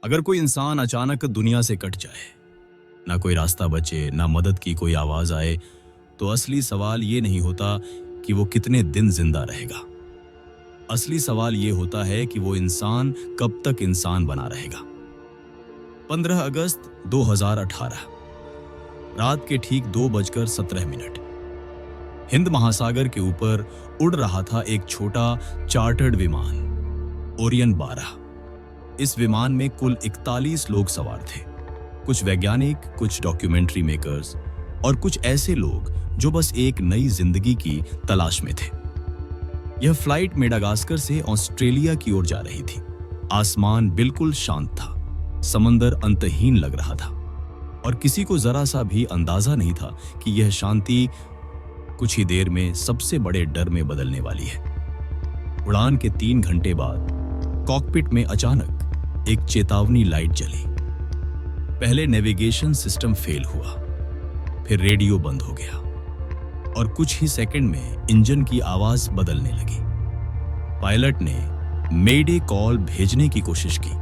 अगर कोई इंसान अचानक दुनिया से कट जाए, ना कोई रास्ता बचे, ना मदद की कोई आवाज आए, तो असली सवाल ये नहीं होता कि वो कितने दिन जिंदा रहेगा। असली सवाल ये होता है कि वो इंसान कब तक इंसान बना रहेगा। 15 अगस्त 2018 रात के ठीक 2:17 हिंद महासागर के ऊपर उड़ रहा था एक छोटा चार्टर्ड विमान ओरियन 12। इस विमान में कुल 41 लोग सवार थे। कुछ वैज्ञानिक, कुछ डॉक्यूमेंट्री मेकर्स और कुछ ऐसे लोग जो बस एक नई जिंदगी की तलाश में थे। यह फ्लाइट मेडागास्कर से ऑस्ट्रेलिया की ओर जा रही थी। आसमान बिल्कुल शांत था, समंदर अंतहीन लग रहा था और किसी को जरा सा भी अंदाजा नहीं था कि यह शांति कुछ ही देर में सबसे बड़े डर में बदलने वाली है। उड़ान के 3 घंटे बाद कॉकपिट में अचानक एक चेतावनी लाइट जली। पहले नेविगेशन सिस्टम फेल हुआ, फिर रेडियो बंद हो गया और कुछ ही सेकंड में इंजन की आवाज बदलने लगी। पायलट ने मेडे कॉल भेजने की कोशिश की,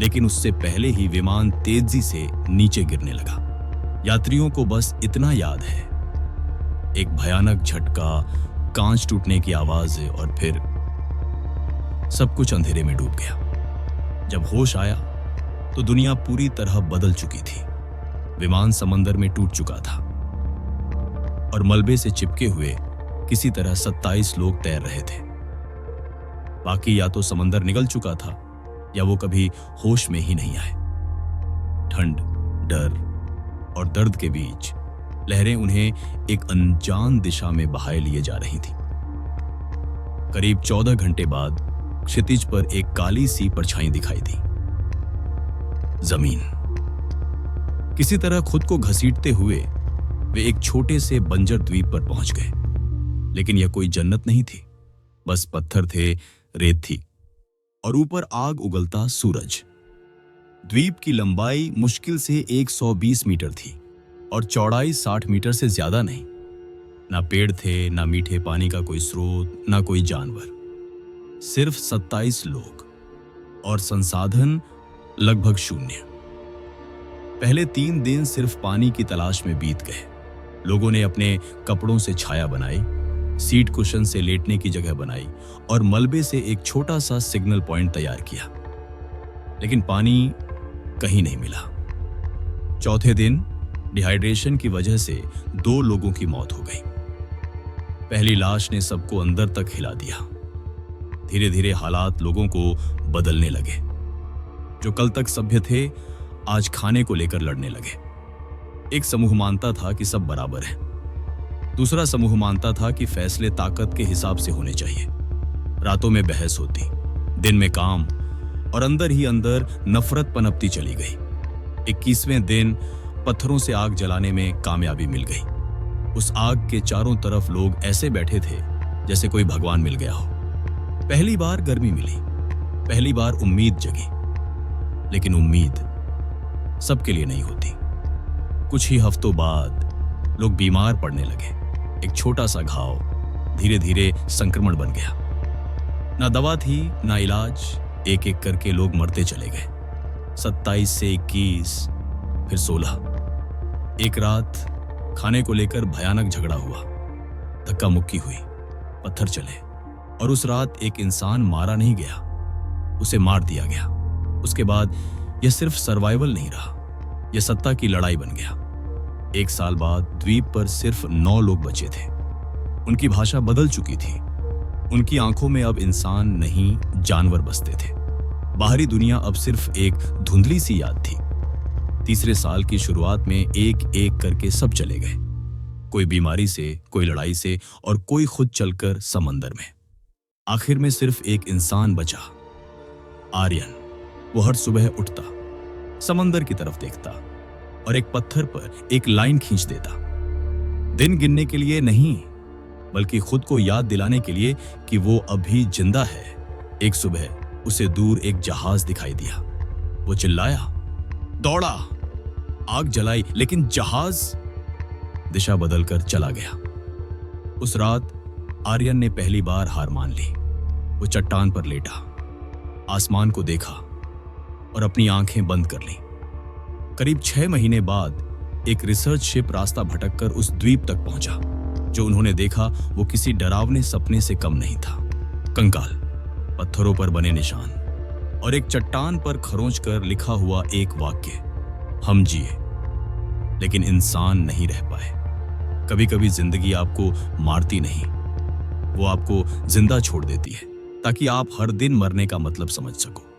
लेकिन उससे पहले ही विमान तेजी से नीचे गिरने लगा। यात्रियों को बस इतना याद है, एक भयानक झटका, कांच टूटने की आवाज और फिर सब कुछ अंधेरे में डूब गया। जब होश आया तो दुनिया पूरी तरह बदल चुकी थी। विमान समंदर में टूट चुका था और मलबे से चिपके हुए किसी तरह 27 लोग तैर रहे थे। बाकी या तो समंदर निगल चुका था या वो कभी होश में ही नहीं आए। ठंड, डर और दर्द के बीच लहरें उन्हें एक अनजान दिशा में बहाए लिए जा रही थी। करीब 14 घंटे बाद क्षितिज पर एक काली सी परछाई दिखाई दी। जमीन। किसी तरह खुद को घसीटते हुए वे एक छोटे से बंजर द्वीप पर पहुंच गए। लेकिन यह कोई जन्नत नहीं थी, बस पत्थर थे, रेत थी और ऊपर आग उगलता सूरज। द्वीप की लंबाई मुश्किल से 120 मीटर थी और चौड़ाई 60 मीटर से ज्यादा नहीं। ना पेड़ थे, ना मीठे पानी का कोई स्रोत, ना कोई जानवर, सिर्फ 27 लोग और संसाधन लगभग शून्य। पहले 3 दिन सिर्फ पानी की तलाश में बीत गए। लोगों ने अपने कपड़ों से छाया बनाई, सीट कुशन से लेटने की जगह बनाई और मलबे से एक छोटा सा सिग्नल पॉइंट तैयार किया, लेकिन पानी कहीं नहीं मिला। चौथे दिन डिहाइड्रेशन की वजह से 2 लोगों की मौत हो गई। पहली लाश ने सबको अंदर तक हिला दिया। धीरे धीरे हालात लोगों को बदलने लगे। जो कल तक सभ्य थे, आज खाने को लेकर लड़ने लगे। एक समूह मानता था कि सब बराबर है। दूसरा समूह मानता था कि फैसले ताकत के हिसाब से होने चाहिए। रातों में बहस होती, दिन में काम और अंदर ही अंदर नफरत पनपती चली गई। 21वें दिन पत्थरों से आग जलाने में कामयाबी मिल गई। उस आग के चारों तरफ लोग ऐसे बैठे थे जैसे कोई भगवान मिल गया हो। पहली बार गर्मी मिली, पहली बार उम्मीद जगी, लेकिन उम्मीद सबके लिए नहीं होती। कुछ ही हफ्तों बाद लोग बीमार पड़ने लगे। एक छोटा सा घाव धीरे धीरे संक्रमण बन गया। ना दवा थी, ना इलाज। एक एक करके लोग मरते चले गए। 27 से 21, फिर 16। एक रात खाने को लेकर भयानक झगड़ा हुआ, धक्का मुक्की हुई, पत्थर चले और उस रात एक इंसान मारा नहीं गया, उसे मार दिया गया। उसके बाद यह सिर्फ सर्वाइवल नहीं रहा, यह सत्ता की लड़ाई बन गया। 1 साल बाद द्वीप पर सिर्फ 9 लोग बचे थे। उनकी भाषा बदल चुकी थी। उनकी आंखों में अब इंसान नहीं, जानवर बसते थे। बाहरी दुनिया अब सिर्फ एक धुंधली सी याद थी। तीसरे साल की शुरुआत में एक एक करके सब चले गए। कोई बीमारी से, कोई लड़ाई से और कोई खुद चलकर समंदर में। आखिर में सिर्फ एक इंसान बचा, आर्यन। वो हर सुबह उठता, समंदर की तरफ देखता और एक पत्थर पर एक लाइन खींच देता। दिन गिनने के लिए नहीं, बल्कि खुद को याद दिलाने के लिए कि वो अभी जिंदा है। एक सुबह उसे दूर एक जहाज दिखाई दिया। वो चिल्लाया, दौड़ा, आग जलाई, लेकिन जहाज दिशा बदलकर चला गया। उस रात आर्यन ने पहली बार हार मान ली। वो चट्टान पर लेटा, आसमान को देखा, और अपनी आंखें बंद कर लीं। करीब 6 महीने बाद एक रिसर्च शिप रास्ता भटककर उस द्वीप तक पहुंचा। जो उन्होंने देखा वो किसी डरावने सपने से कम नहीं था। कंकाल, पत्थरों पर बने निशान और एक चट्टान पर खरोंच कर लिखा हुआ एक वाक्य, हम जिए लेकिन इंसान नहीं रह पाए। कभी कभी जिंदगी आपको मारती नहीं, वो आपको जिंदा छोड़ देती है ताकि आप हर दिन मरने का मतलब समझ सको।